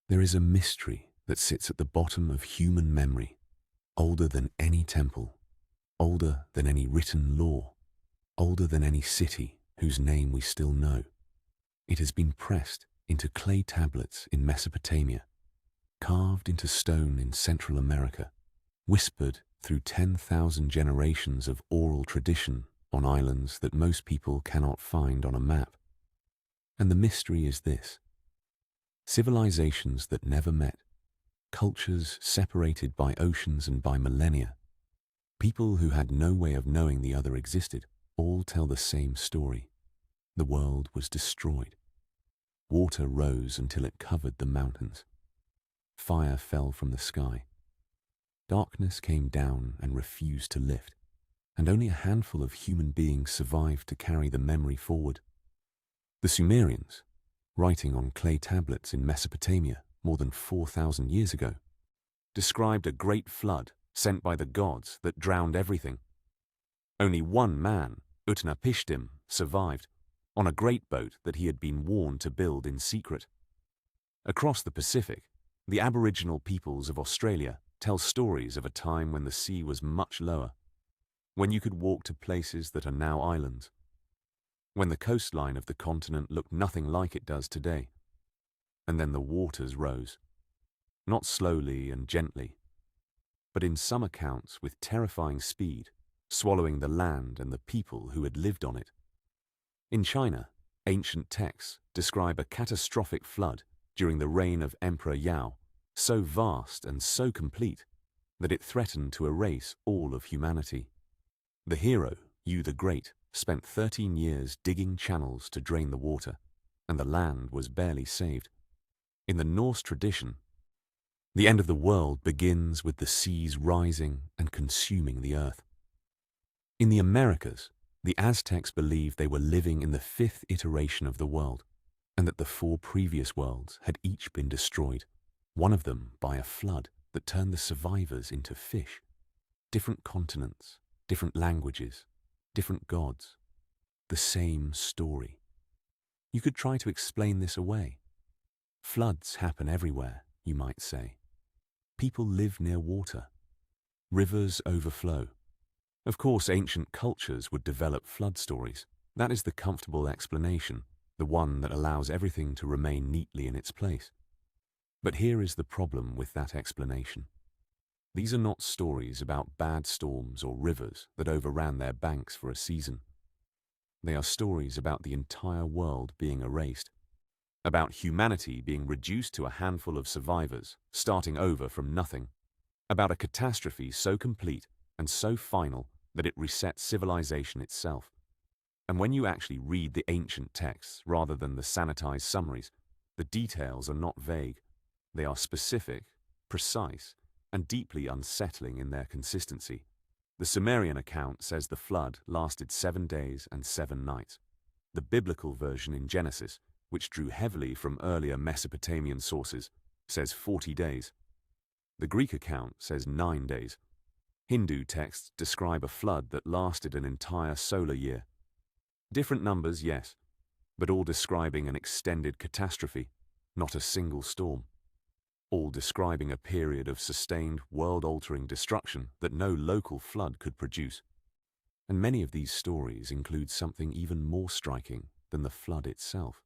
There is a mystery that sits at the bottom of human memory, older than any temple, older than any written law, older than any city whose name we still know. It has been pressed into clay tablets in Mesopotamia, carved into stone in Central America, whispered through 10,000 generations of oral tradition on islands that most people cannot find on a map. And the mystery is this: civilizations that never met, cultures separated by oceans and by millennia, people who had no way of knowing the other existed, all tell the same story. The world was destroyed. Water rose until it covered the mountains. Fire fell from the sky. Darkness came down and refused to lift, and only a handful of human beings survived to carry the memory forward. The Sumerians, writing on clay tablets in Mesopotamia more than 4,000 years ago, described a great flood sent by the gods that drowned everything. Only one man, Utnapishtim, survived, on a great boat that he had been warned to build in secret. Across the Pacific, the Aboriginal peoples of Australia tell stories of a time when the sea was much lower, when you could walk to places that are now islands, when the coastline of the continent looked nothing like it does today. And then the waters rose, not slowly and gently, but in some accounts with terrifying speed, swallowing the land and the people who had lived on it. In China, ancient texts describe a catastrophic flood during the reign of Emperor Yao, so vast and so complete that it threatened to erase all of humanity. The hero, Yu the Great, spent 13 years digging channels to drain the water, and the land was barely saved. In the Norse tradition, the end of the world begins with the seas rising and consuming the earth. In the Americas, the Aztecs believed they were living in the 5th iteration of the world, and that the 4 previous worlds had each been destroyed, one of them by a flood that turned the survivors into fish. Different continents, different languages, different gods, the same story. You could try to explain this away. Floods happen everywhere, you might say. People live near water. Rivers overflow. Of course, ancient cultures would develop flood stories. That is the comfortable explanation, the one that allows everything to remain neatly in its place. But here is the problem with that explanation. These are not stories about bad storms or rivers that overran their banks for a season. They are stories about the entire world being erased, about humanity being reduced to a handful of survivors, starting over from nothing, about a catastrophe so complete and so final that it resets civilization itself. And when you actually read the ancient texts rather than the sanitized summaries, the details are not vague. They are specific, precise, and deeply unsettling in their consistency. The Sumerian account says the flood lasted 7 days and 7 nights. The biblical version in Genesis, which drew heavily from earlier Mesopotamian sources, says 40 days. The Greek account says 9 days. Hindu texts describe a flood that lasted an entire solar year. Different numbers, yes, but all describing an extended catastrophe, not a single storm. All describing a period of sustained, world-altering destruction that no local flood could produce. And many of these stories include something even more striking than the flood itself.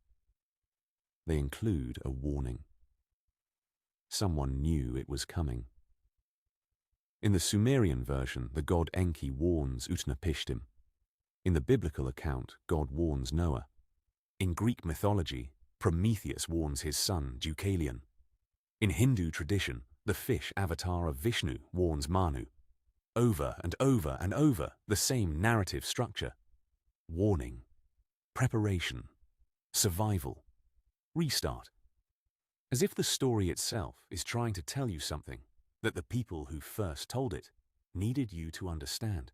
They include a warning. Someone knew it was coming. In the Sumerian version, the god Enki warns Utnapishtim. In the biblical account, God warns Noah. In Greek mythology, Prometheus warns his son Deucalion. In Hindu tradition, the fish avatar of Vishnu warns Manu. Over and over and over, the same narrative structure. Warning, preparation, survival, restart. As if the story itself is trying to tell you something that the people who first told it needed you to understand.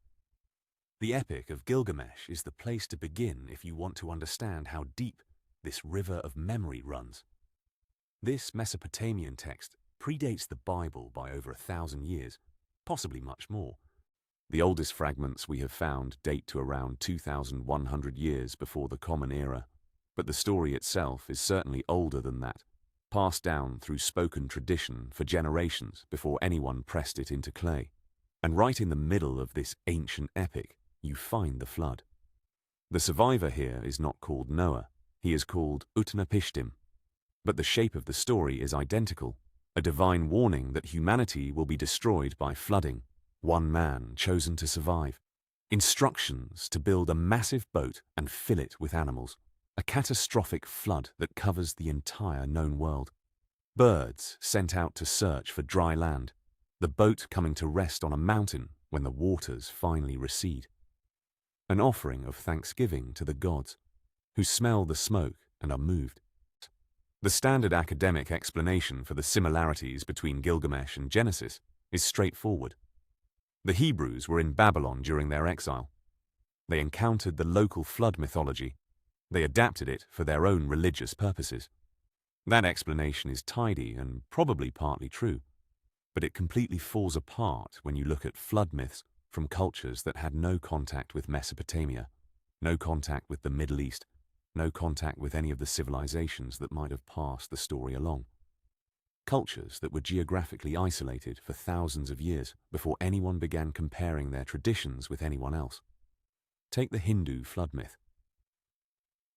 The Epic of Gilgamesh is the place to begin if you want to understand how deep this river of memory runs. This Mesopotamian text predates the Bible by over 1,000 years, possibly much more. The oldest fragments we have found date to around 2,100 years before the Common Era, but the story itself is certainly older than that. passed down through spoken tradition for generations before anyone pressed it into clay. And right in the middle of this ancient epic, you find the flood. The survivor here is not called Noah, he is called Utnapishtim. But the shape of the story is identical, a divine warning that humanity will be destroyed by flooding, one man chosen to survive. Instructions to build a massive boat and fill it with animals, a catastrophic flood that covers the entire known world. Birds sent out to search for dry land, the boat coming to rest on a mountain when the waters finally recede. An offering of thanksgiving to the gods, who smell the smoke and are moved. The standard academic explanation for the similarities between Gilgamesh and Genesis is straightforward. The Hebrews were in Babylon during their exile. They encountered the local flood mythology. They adapted it for their own religious purposes. That explanation is tidy and probably partly true, but it completely falls apart when you look at flood myths from cultures that had no contact with Mesopotamia, no contact with the Middle East, no contact with any of the civilizations that might have passed the story along. Cultures that were geographically isolated for thousands of years before anyone began comparing their traditions with anyone else. Take the Hindu flood myth.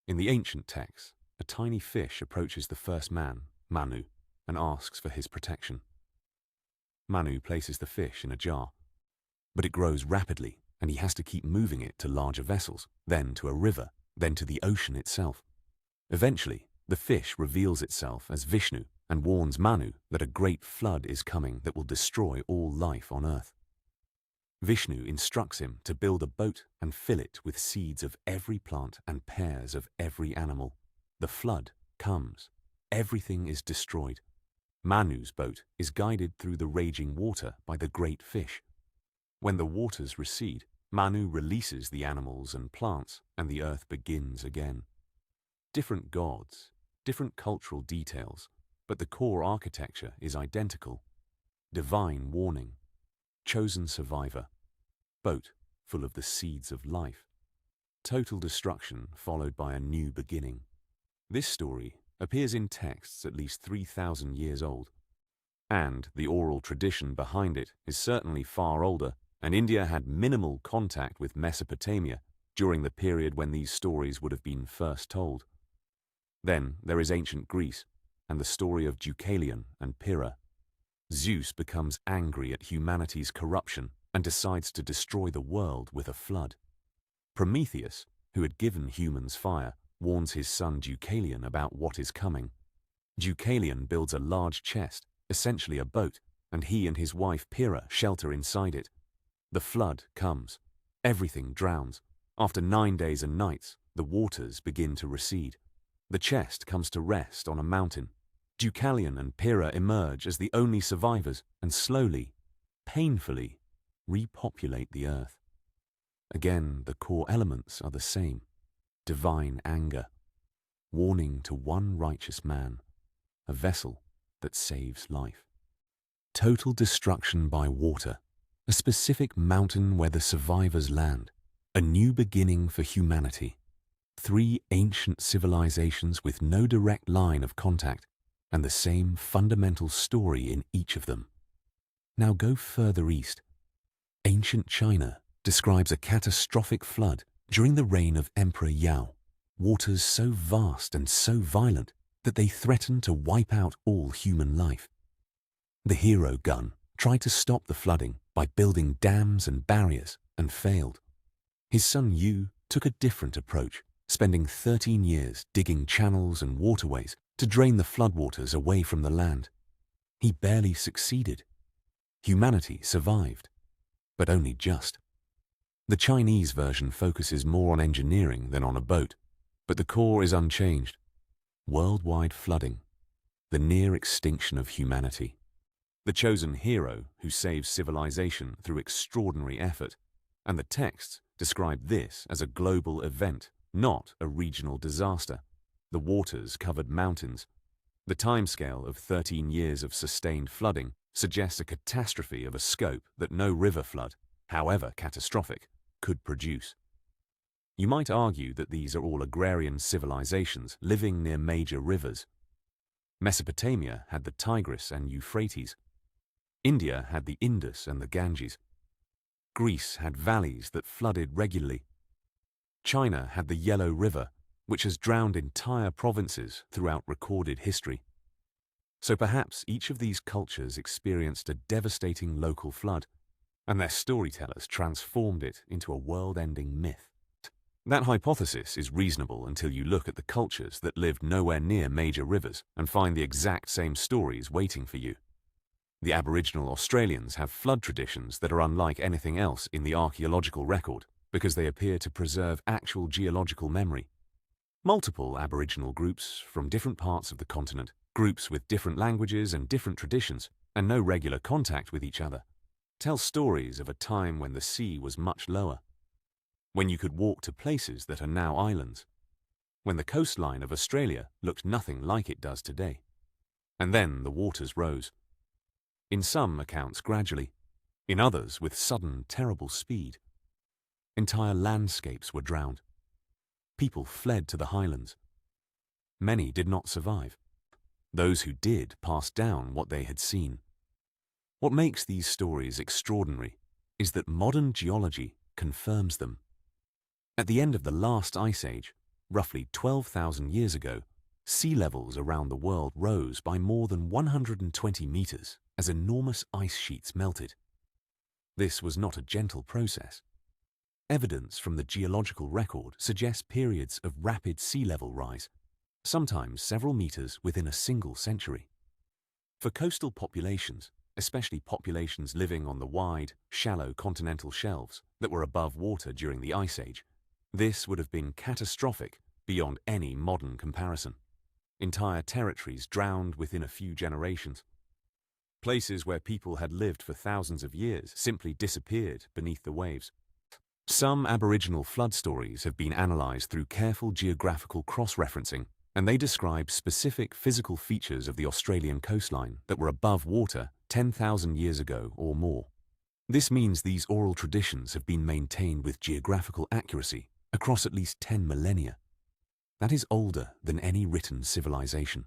In the ancient texts, a tiny fish approaches the first man, Manu, and asks for his protection. Manu places the fish in a jar, but it grows rapidly and he has to keep moving it to larger vessels, then to a river, then to the ocean itself. Eventually, the fish reveals itself as Vishnu and warns Manu that a great flood is coming that will destroy all life on earth. Vishnu instructs him to build a boat and fill it with seeds of every plant and pairs of every animal. The flood comes. Everything is destroyed. Manu's boat is guided through the raging water by the great fish. When the waters recede, Manu releases the animals and plants, and the earth begins again. Different gods, different cultural details, but the core architecture is identical. Divine warning, chosen survivor, boat full of the seeds of life. Total destruction followed by a new beginning. This story appears in texts at least 3,000 years old, and the oral tradition behind it is certainly far older, and India had minimal contact with Mesopotamia during the period when these stories would have been first told. Then there is ancient Greece and the story of Deucalion and Pyrrha. Zeus becomes angry at humanity's corruption and decides to destroy the world with a flood. Prometheus, who had given humans fire, warns his son Deucalion about what is coming. Deucalion builds a large chest, essentially a boat, and he and his wife Pyrrha shelter inside it. The flood comes. Everything drowns. After 9 days and nights, the waters begin to recede. The chest comes to rest on a mountain. Deucalion and Pyrrha emerge as the only survivors and slowly, painfully, repopulate the earth. Again, the core elements are the same. Divine anger, warning to one righteous man, a vessel that saves life. Total destruction by water, a specific mountain where the survivors land, a new beginning for humanity. 3 ancient civilizations with no direct line of contact, and the same fundamental story in each of them. Now go further east. Ancient China describes a catastrophic flood during the reign of Emperor Yao, waters so vast and so violent that they threatened to wipe out all human life. The hero gun tried to stop the flooding by building dams and barriers and failed. His son Yu took a different approach, spending 13 years digging channels and waterways to drain the floodwaters away from the land. He barely succeeded. Humanity survived, but only just. The Chinese version focuses more on engineering than on a boat, but the core is unchanged. Worldwide flooding, the near extinction of humanity. The chosen hero who saves civilization through extraordinary effort, and the texts describe this as a global event, not a regional disaster. The waters covered mountains. The timescale of 13 years of sustained flooding suggests a catastrophe of a scope that no river flood, however catastrophic, could produce. You might argue that these are all agrarian civilizations living near major rivers. Mesopotamia had the Tigris and Euphrates. India had the Indus and the Ganges. Greece had valleys that flooded regularly. China had the Yellow River, which has drowned entire provinces throughout recorded history. So perhaps each of these cultures experienced a devastating local flood, and their storytellers transformed it into a world-ending myth. That hypothesis is reasonable until you look at the cultures that lived nowhere near major rivers and find the exact same stories waiting for you. The Aboriginal Australians have flood traditions that are unlike anything else in the archaeological record because they appear to preserve actual geological memory. Multiple Aboriginal groups from different parts of the continent, groups with different languages and different traditions, and no regular contact with each other, tell stories of a time when the sea was much lower, when you could walk to places that are now islands, when the coastline of Australia looked nothing like it does today. And then the waters rose. In some accounts gradually, in others with sudden, terrible speed. Entire landscapes were drowned. People fled to the highlands. Many did not survive. Those who did passed down what they had seen. What makes these stories extraordinary is that modern geology confirms them. At the end of the last ice age, roughly 12,000 years ago, sea levels around the world rose by more than 120 meters as enormous ice sheets melted. This was not a gentle process. Evidence from the geological record suggests periods of rapid sea level rise, sometimes several meters within a single century. For coastal populations, especially populations living on the wide, shallow continental shelves that were above water during the Ice Age, this would have been catastrophic beyond any modern comparison. Entire territories drowned within a few generations. Places where people had lived for thousands of years simply disappeared beneath the waves. Some Aboriginal flood stories have been analysed through careful geographical cross-referencing, and they describe specific physical features of the Australian coastline that were above water 10,000 years ago or more. This means these oral traditions have been maintained with geographical accuracy across at least 10 millennia. That is older than any written civilization,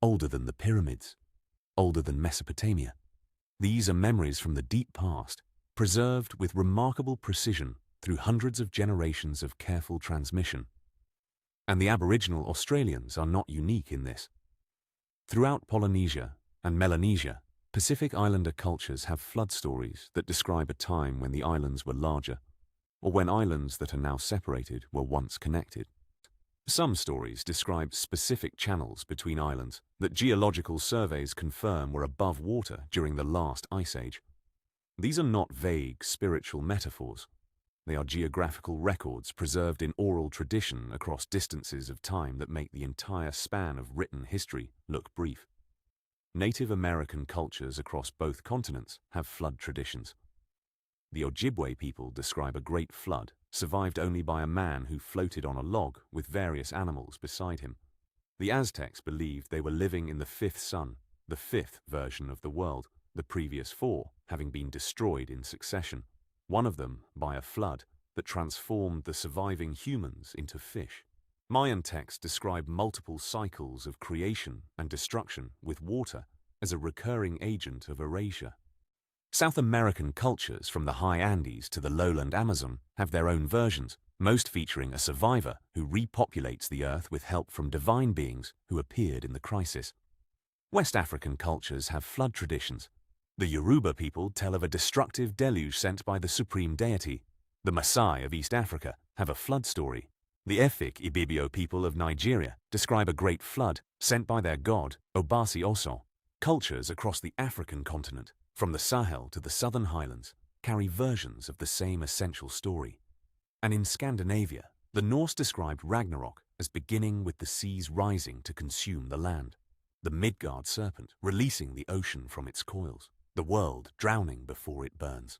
older than the pyramids, older than Mesopotamia. These are memories from the deep past, preserved with remarkable precision through hundreds of generations of careful transmission. And the Aboriginal Australians are not unique in this. Throughout Polynesia and Melanesia, Pacific Islander cultures have flood stories that describe a time when the islands were larger, or when islands that are now separated were once connected. Some stories describe specific channels between islands that geological surveys confirm were above water during the last ice age. These are not vague spiritual metaphors. They are geographical records preserved in oral tradition across distances of time that make the entire span of written history look brief. Native American cultures across both continents have flood traditions. The Ojibwe people describe a great flood, survived only by a man who floated on a log with various animals beside him. The Aztecs believed they were living in the fifth sun, the fifth version of the world, the previous four having been destroyed in succession, one of them by a flood that transformed the surviving humans into fish. Mayan texts describe multiple cycles of creation and destruction with water as a recurring agent of erasure. South American cultures from the high Andes to the lowland Amazon have their own versions, most featuring a survivor who repopulates the earth with help from divine beings who appeared in the crisis. West African cultures have flood traditions. The Yoruba people tell of a destructive deluge sent by the supreme deity. The Maasai of East Africa have a flood story. The Efik Ibibio people of Nigeria describe a great flood sent by their god, Obasi Oso. Cultures across the African continent, from the Sahel to the southern highlands, carry versions of the same essential story. And in Scandinavia, the Norse described Ragnarok as beginning with the seas rising to consume the land, the Midgard serpent releasing the ocean from its coils, the world drowning before it burns.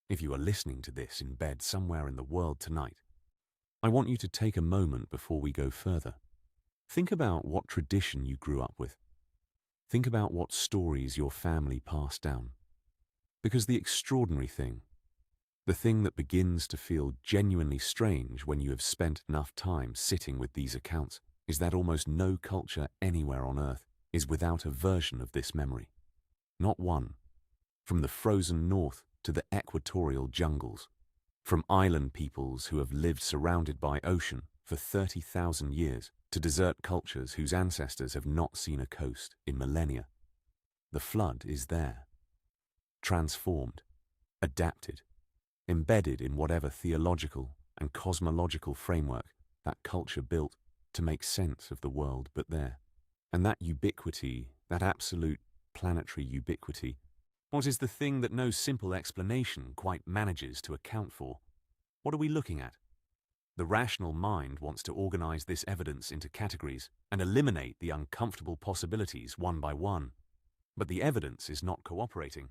If you are listening to this in bed somewhere in the world tonight, I want you to take a moment before we go further. Think about what tradition you grew up with. Think about what stories your family passed down. Because the extraordinary thing, the thing that begins to feel genuinely strange when you have spent enough time sitting with these accounts, is that almost no culture anywhere on Earth is without a version of this memory. Not one. From the frozen north to the equatorial jungles, from island peoples who have lived surrounded by ocean for 30,000 years to desert cultures whose ancestors have not seen a coast in millennia. The flood is there, transformed, adapted, embedded in whatever theological and cosmological framework that culture built to make sense of the world but there. And that ubiquity, that absolute planetary ubiquity, what is the thing that no simple explanation quite manages to account for? What are we looking at? The rational mind wants to organize this evidence into categories and eliminate the uncomfortable possibilities one by one. But the evidence is not cooperating.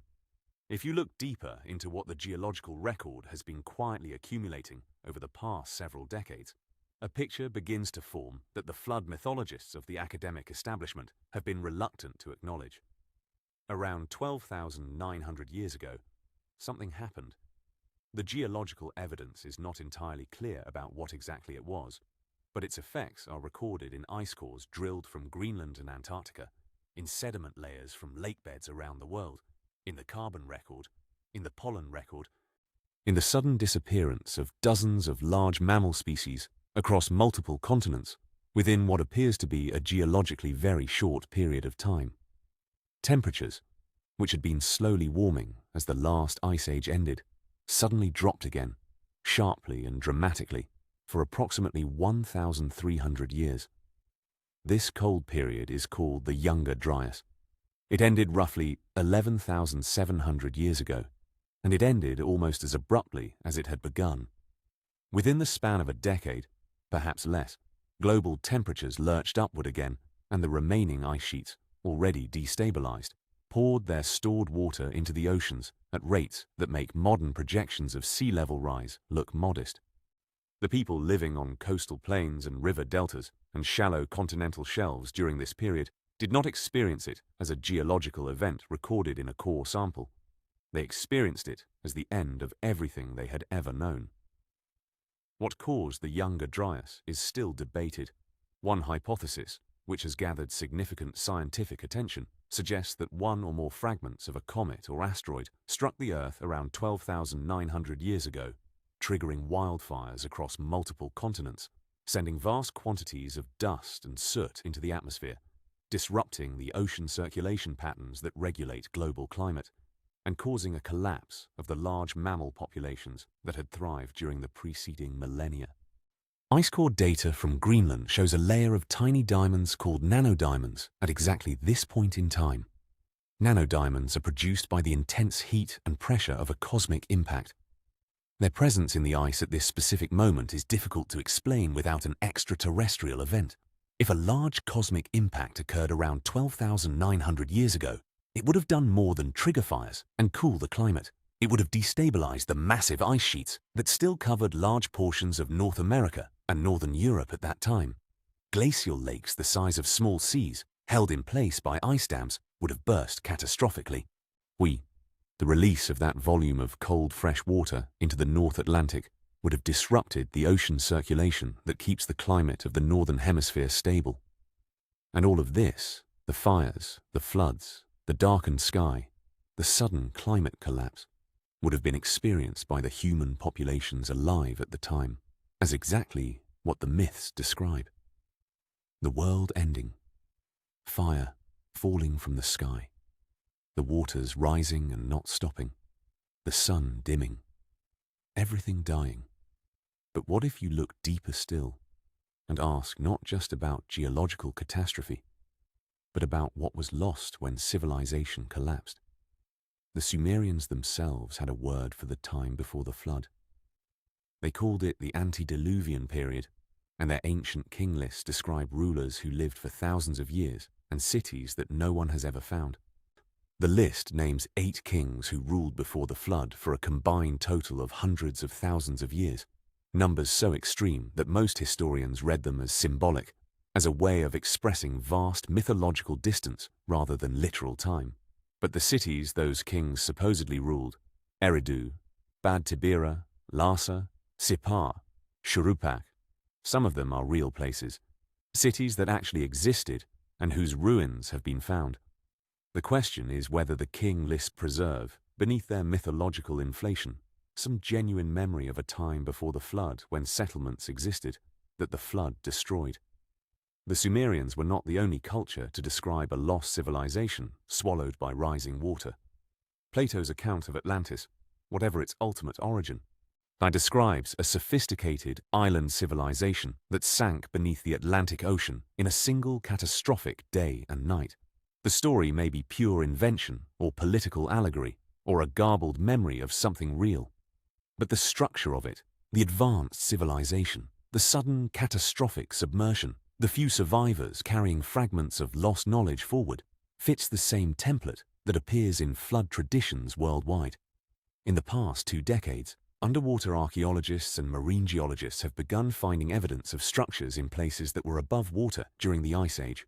If you look deeper into what the geological record has been quietly accumulating over the past several decades, a picture begins to form that the flood mythologists of the academic establishment have been reluctant to acknowledge. Around 12,900 years ago, something happened. The geological evidence is not entirely clear about what exactly it was, but its effects are recorded in ice cores drilled from Greenland and Antarctica, in sediment layers from lake beds around the world, in the carbon record, in the pollen record, in the sudden disappearance of dozens of large mammal species across multiple continents within what appears to be a geologically very short period of time. Temperatures, which had been slowly warming as the last ice age ended, suddenly dropped again, sharply and dramatically, for approximately 1,300 years. This cold period is called the Younger Dryas. It ended roughly 11,700 years ago, and it ended almost as abruptly as it had begun. Within the span of a decade, perhaps less, global temperatures lurched upward again, and the remaining ice sheets, already destabilized, poured their stored water into the oceans at rates that make modern projections of sea level rise look modest. The people living on coastal plains and river deltas and shallow continental shelves during this period did not experience it as a geological event recorded in a core sample. They experienced it as the end of everything they had ever known. What caused the Younger Dryas is still debated. One hypothesis, which has gathered significant scientific attention, suggests that one or more fragments of a comet or asteroid struck the Earth around 12,900 years ago, triggering wildfires across multiple continents, sending vast quantities of dust and soot into the atmosphere, disrupting the ocean circulation patterns that regulate global climate, and causing a collapse of the large mammal populations that had thrived during the preceding millennia. Ice core data from Greenland shows a layer of tiny diamonds called nanodiamonds at exactly this point in time. Nanodiamonds are produced by the intense heat and pressure of a cosmic impact. Their presence in the ice at this specific moment is difficult to explain without an extraterrestrial event. If a large cosmic impact occurred around 12,900 years ago, it would have done more than trigger fires and cool the climate. It would have destabilized the massive ice sheets that still covered large portions of North America and Northern Europe at that time. Glacial lakes the size of small seas, held in place by ice dams, would have burst catastrophically. The release of that volume of cold, fresh water into the North Atlantic would have disrupted the ocean circulation that keeps the climate of the Northern Hemisphere stable. And all of this, the fires, the floods, the darkened sky, the sudden climate collapse, would have been experienced by the human populations alive at the time as exactly what the myths describe. The world ending, fire falling from the sky, the waters rising and not stopping, the sun dimming, everything dying. But what if you look deeper still and ask not just about geological catastrophe, but about what was lost when civilization collapsed? The Sumerians themselves had a word for the time before the flood. They called it the antediluvian period, and their ancient king lists describe rulers who lived for thousands of years and cities that no one has ever found. The list names 8 kings who ruled before the flood for a combined total of hundreds of thousands of years, numbers so extreme that most historians read them as symbolic, as a way of expressing vast mythological distance rather than literal time. But the cities those kings supposedly ruled, Eridu, Bad Tibira, Larsa, Sippar, Shuruppak, some of them are real places, cities that actually existed and whose ruins have been found. The question is whether the king lists preserve, beneath their mythological inflation, some genuine memory of a time before the flood when settlements existed, that the flood destroyed. The Sumerians were not the only culture to describe a lost civilization swallowed by rising water. Plato's account of Atlantis, whatever its ultimate origin, describes a sophisticated island civilization that sank beneath the Atlantic Ocean in a single catastrophic day and night. The story may be pure invention or political allegory or a garbled memory of something real. But the structure of it, the advanced civilization, the sudden catastrophic submersion, the few survivors carrying fragments of lost knowledge forward, fits the same template that appears in flood traditions worldwide. In the past 2 decades, underwater archaeologists and marine geologists have begun finding evidence of structures in places that were above water during the Ice Age.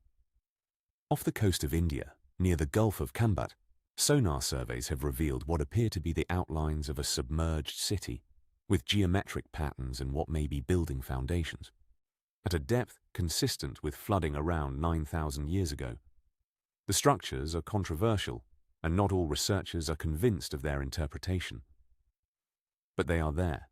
Off the coast of India, near the Gulf of Kambat, sonar surveys have revealed what appear to be the outlines of a submerged city, with geometric patterns and what may be building foundations, at a depth consistent with flooding around 9,000 years ago. The structures are controversial, and not all researchers are convinced of their interpretation. But they are there.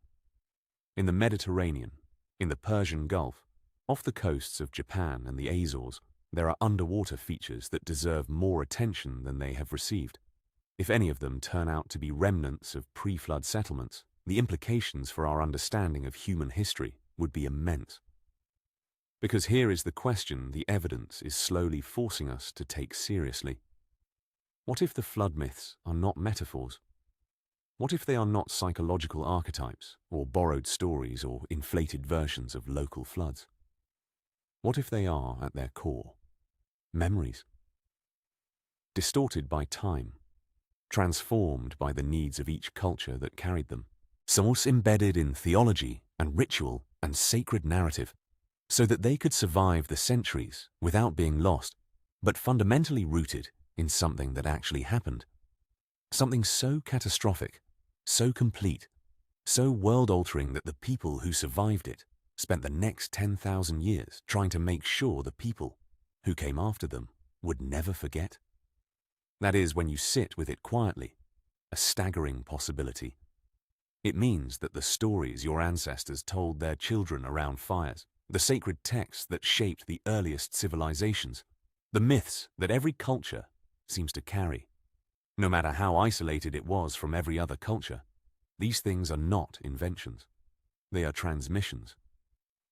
In the Mediterranean, in the Persian Gulf, off the coasts of Japan and the Azores, there are underwater features that deserve more attention than they have received. If any of them turn out to be remnants of pre-flood settlements, the implications for our understanding of human history would be immense. Because here is the question the evidence is slowly forcing us to take seriously. What if the flood myths are not metaphors? What if they are not psychological archetypes, or borrowed stories, or inflated versions of local floods? What if they are, at their core, memories? Distorted by time, transformed by the needs of each culture that carried them, source embedded in theology and ritual and sacred narrative, so that they could survive the centuries without being lost, but fundamentally rooted in something that actually happened. Something so catastrophic, so complete, so world-altering that the people who survived it spent the next 10,000 years trying to make sure the people who came after them would never forget. That is, when you sit with it quietly, a staggering possibility. It means that the stories your ancestors told their children around fires, the sacred texts that shaped the earliest civilizations, the myths that every culture seems to carry, no matter how isolated it was from every other culture, these things are not inventions. They are transmissions.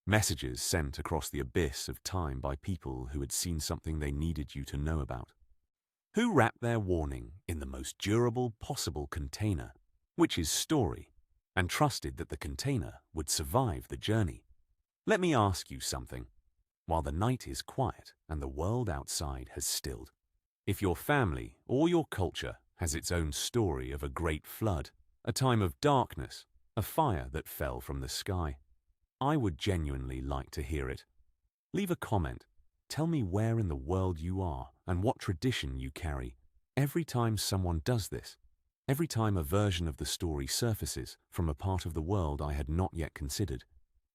Messages sent across the abyss of time by people who had seen something they needed you to know about. Who wrapped their warning in the most durable possible container, which is story, and trusted that the container would survive the journey. Let me ask you something. While the night is quiet and the world outside has stilled, if your family or your culture has its own story of a great flood, a time of darkness, a fire that fell from the sky, I would genuinely like to hear it. Leave a comment. Tell me where in the world you are and what tradition you carry. Every time someone does this, every time a version of the story surfaces from a part of the world I had not yet considered,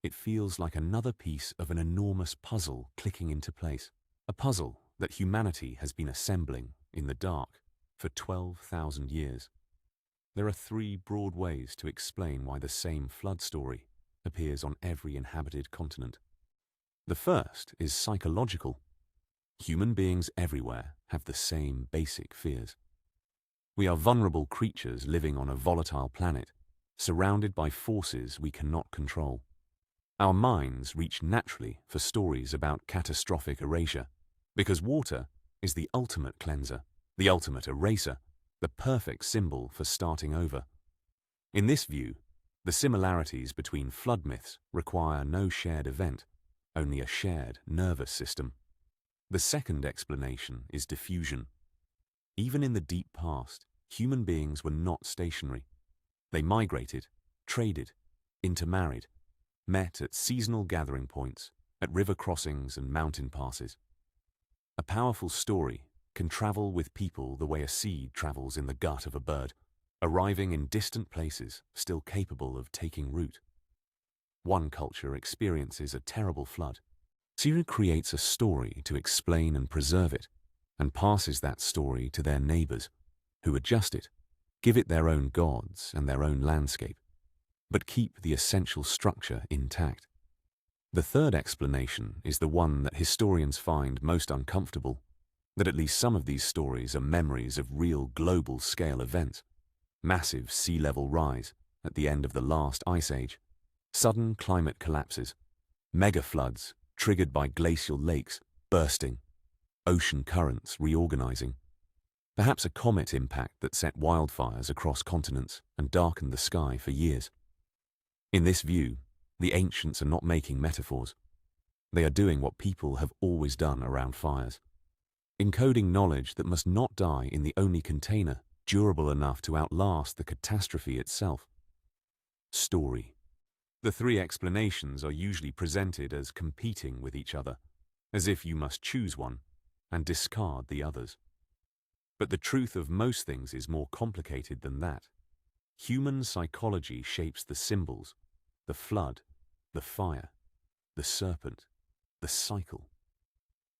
it feels like another piece of an enormous puzzle clicking into place. A puzzle that humanity has been assembling in the dark for 12,000 years. There are 3 broad ways to explain why the same flood story appears on every inhabited continent. The first is psychological. Human beings everywhere have the same basic fears. We are vulnerable creatures living on a volatile planet, surrounded by forces we cannot control. Our minds reach naturally for stories about catastrophic erasure, because water is the ultimate cleanser, the ultimate eraser, the perfect symbol for starting over. In this view, the similarities between flood myths require no shared event, only a shared nervous system. The second explanation is diffusion. Even in the deep past, human beings were not stationary. They migrated, traded, intermarried, met at seasonal gathering points, at river crossings and mountain passes. A powerful story can travel with people the way a seed travels in the gut of a bird, arriving in distant places still capable of taking root. One culture experiences a terrible flood. Siri creates a story to explain and preserve it, and passes that story to their neighbors, who adjust it, give it their own gods and their own landscape, but keep the essential structure intact. The third explanation is the one that historians find most uncomfortable, that at least some of these stories are memories of real global-scale events. Massive sea level rise at the end of the last ice age, sudden climate collapses, mega floods triggered by glacial lakes bursting, ocean currents reorganizing, perhaps a comet impact that set wildfires across continents and darkened the sky for years. In this view, the ancients are not making metaphors. They are doing what people have always done around fires, encoding knowledge that must not die in the only container durable enough to outlast the catastrophe itself. Story. The three explanations are usually presented as competing with each other, as if you must choose one and discard the others. But the truth of most things is more complicated than that. Human psychology shapes the symbols, the flood, the fire, the serpent, the cycle.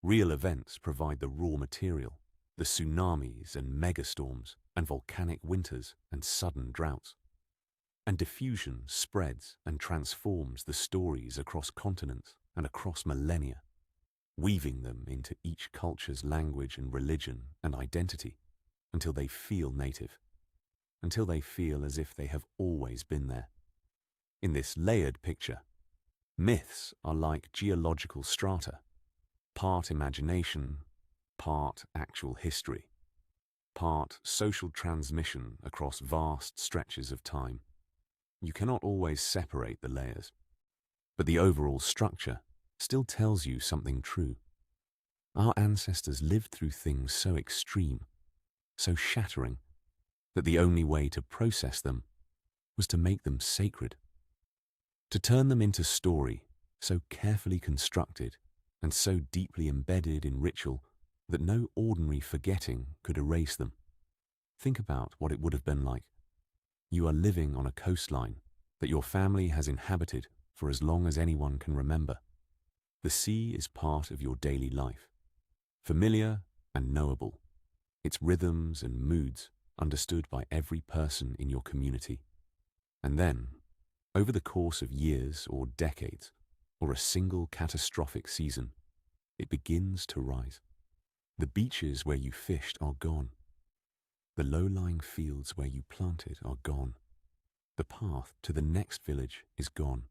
Real events provide the raw material, the tsunamis and megastorms and volcanic winters and sudden droughts. And diffusion spreads and transforms the stories across continents and across millennia, weaving them into each culture's language and religion and identity until they feel native, until they feel as if they have always been there. In this layered picture, myths are like geological strata, part imagination, part actual history, part social transmission across vast stretches of time. You cannot always separate the layers, but the overall structure still tells you something true. Our ancestors lived through things so extreme, so shattering, that the only way to process them was to make them sacred, to turn them into story so carefully constructed and so deeply embedded in ritual that no ordinary forgetting could erase them. Think about what it would have been like. You are living on a coastline that your family has inhabited for as long as anyone can remember. The sea is part of your daily life, familiar and knowable, its rhythms and moods understood by every person in your community. And then, over the course of years or decades, or a single catastrophic season, it begins to rise. The beaches where you fished are gone. The low-lying fields where you planted are gone. The path to the next village is gone.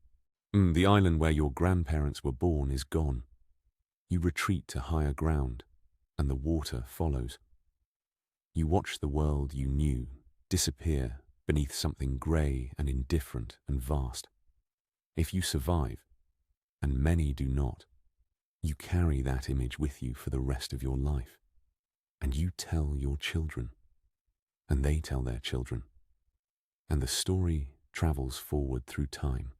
The island where your grandparents were born is gone. You retreat to higher ground, and the water follows. You watch the world you knew disappear beneath something grey and indifferent and vast. If you survive, and many do not, you carry that image with you for the rest of your life, and you tell your children, and they tell their children, and the story travels forward through time,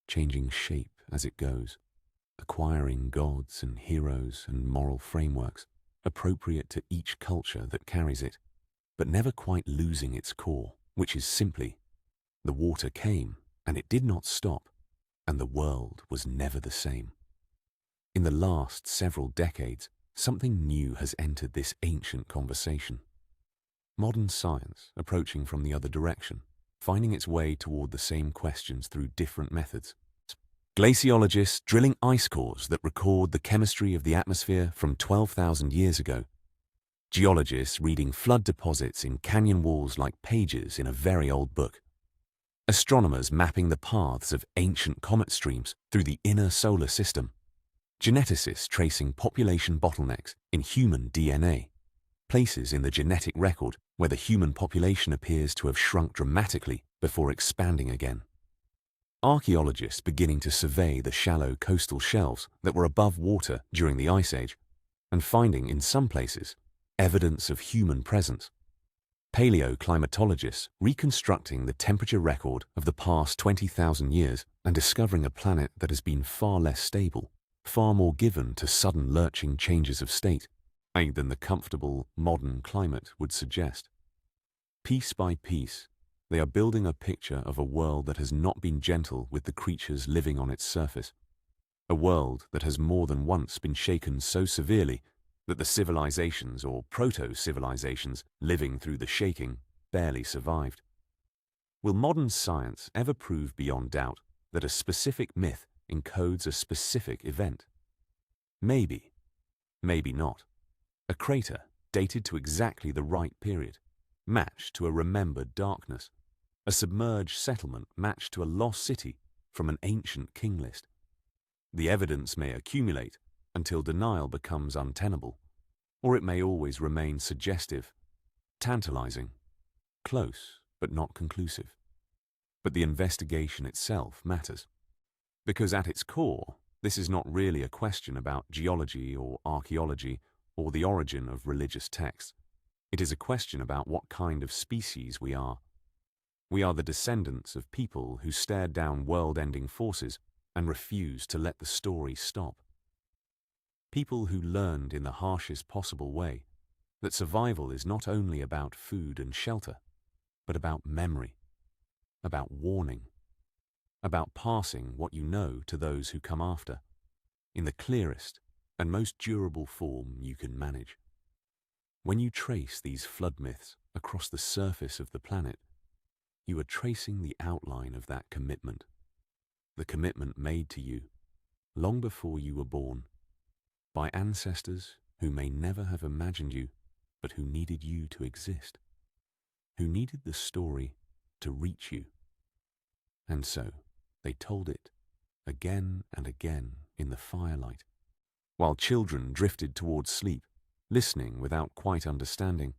changing shape as it goes, acquiring gods and heroes and moral frameworks appropriate to each culture that carries it, but never quite losing its core, which is simply, the water came and it did not stop, and the world was never the same. In the last several decades, something new has entered this ancient conversation. Modern science approaching from the other direction, finding its way toward the same questions through different methods. Glaciologists drilling ice cores that record the chemistry of the atmosphere from 12,000 years ago. Geologists reading flood deposits in canyon walls like pages in a very old book. Astronomers mapping the paths of ancient comet streams through the inner solar system. Geneticists tracing population bottlenecks in human DNA. Places in the genetic record where the human population appears to have shrunk dramatically before expanding again. Archaeologists beginning to survey the shallow coastal shelves that were above water during the Ice Age, and finding in some places evidence of human presence. Paleoclimatologists reconstructing the temperature record of the past 20,000 years and discovering a planet that has been far less stable, far more given to sudden lurching changes of state than the comfortable modern climate would suggest. Piece by piece, they are building a picture of a world that has not been gentle with the creatures living on its surface. A world that has more than once been shaken so severely that the civilizations or proto-civilizations living through the shaking barely survived. Will modern science ever prove beyond doubt that a specific myth encodes a specific event? Maybe, maybe not. A crater dated to exactly the right period, matched to a remembered darkness. A submerged settlement matched to a lost city from an ancient king list. The evidence may accumulate until denial becomes untenable, or it may always remain suggestive, tantalizing, close but not conclusive. But the investigation itself matters, because at its core, this is not really a question about geology or archaeology or the origin of religious texts. It is a question about what kind of species we are. We are the descendants of people who stared down world-ending forces and refused to let the story stop. People who learned in the harshest possible way that survival is not only about food and shelter, but about memory, about warning, about passing what you know to those who come after, in the clearest and most durable form you can manage. When you trace these flood myths across the surface of the planet, you are tracing the outline of that commitment, the commitment made to you long before you were born, by ancestors who may never have imagined you, but who needed you to exist, who needed the story to reach you. And so they told it again and again in the firelight, while children drifted towards sleep, listening without quite understanding,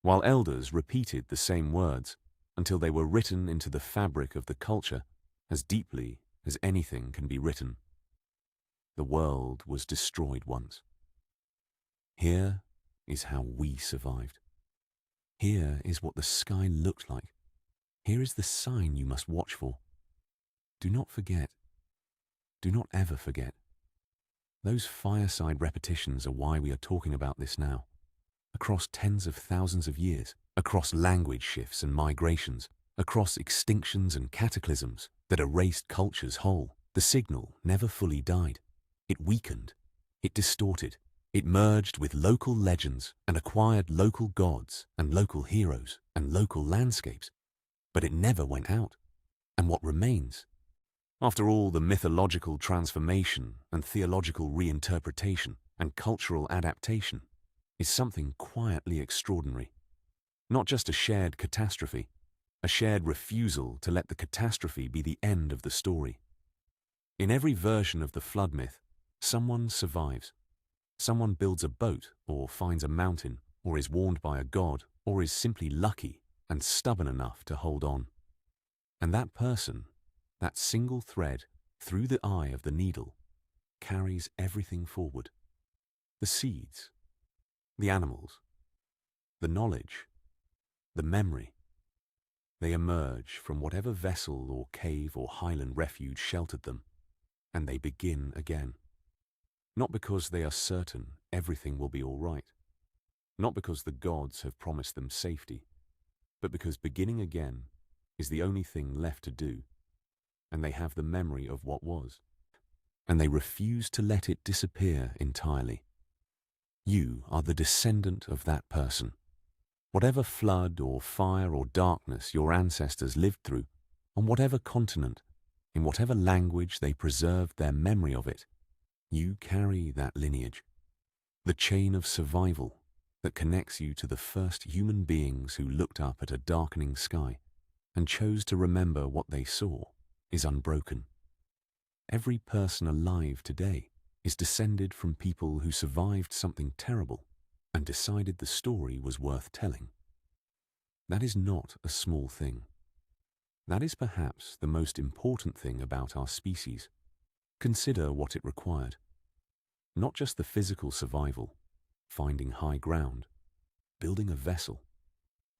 while elders repeated the same words until they were written into the fabric of the culture as deeply as anything can be written. The world was destroyed once. Here is how we survived. Here is what the sky looked like. Here is the sign you must watch for. Do not forget. Do not ever forget. Those fireside repetitions are why we are talking about this now. Across tens of thousands of years, across language shifts and migrations, across extinctions and cataclysms that erased cultures whole, the signal never fully died. It weakened, it distorted, it merged with local legends and acquired local gods and local heroes and local landscapes, but it never went out. And what remains? After all the mythological transformation and theological reinterpretation and cultural adaptation, is something quietly extraordinary. Not just a shared catastrophe, a shared refusal to let the catastrophe be the end of the story. In every version of the flood myth, someone survives. Someone builds a boat or finds a mountain or is warned by a god or is simply lucky and stubborn enough to hold on. And that person, that single thread through the eye of the needle, carries everything forward. The seeds, the animals, the knowledge, the memory. They emerge from whatever vessel or cave or highland refuge sheltered them, and they begin again. Not because they are certain everything will be all right, not because the gods have promised them safety, but because beginning again is the only thing left to do, and they have the memory of what was, and they refuse to let it disappear entirely. You are the descendant of that person. Whatever flood or fire or darkness your ancestors lived through, on whatever continent, in whatever language they preserved their memory of it, you carry that lineage, the chain of survival that connects you to the first human beings who looked up at a darkening sky and chose to remember what they saw is unbroken. Every person alive today is descended from people who survived something terrible and decided the story was worth telling. That is not a small thing. That is perhaps the most important thing about our species. Consider what it required. Not just the physical survival, finding high ground, building a vessel,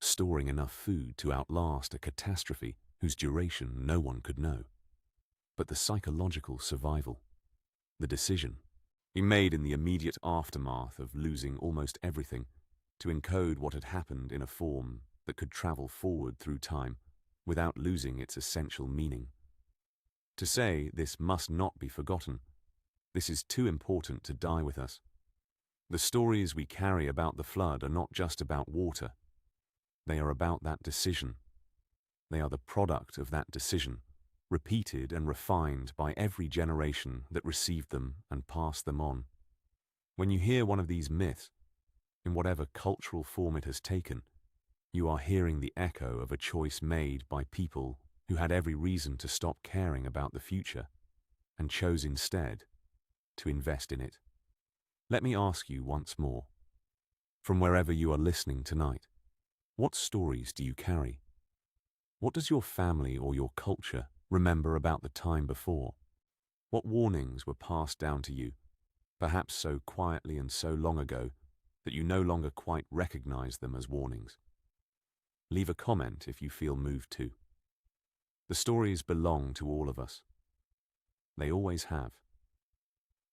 storing enough food to outlast a catastrophe whose duration no one could know, but the psychological survival, the decision he made in the immediate aftermath of losing almost everything to encode what had happened in a form that could travel forward through time without losing its essential meaning. To say this must not be forgotten This is too important to die with us. The stories we carry about the flood are not just about water. They are about that decision. They are the product of that decision, repeated and refined by every generation that received them and passed them on. When you hear one of these myths, in whatever cultural form it has taken, you are hearing the echo of a choice made by people who had every reason to stop caring about the future and chose instead to invest in it. Let me ask you once more, from wherever you are listening tonight, what stories do you carry? What does your family or your culture remember about the time before? What warnings were passed down to you, perhaps so quietly and so long ago that you no longer quite recognize them as warnings? Leave a comment if you feel moved to. The stories belong to all of us. They always have.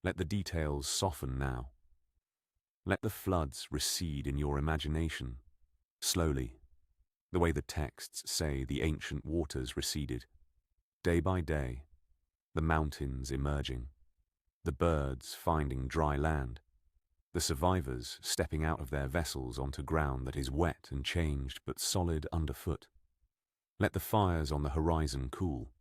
Let the details soften now. Let the floods recede in your imagination, slowly, the way the texts say the ancient waters receded. Day by day, the mountains emerging, the birds finding dry land, the survivors stepping out of their vessels onto ground that is wet and changed but solid underfoot. Let the fires on the horizon cool,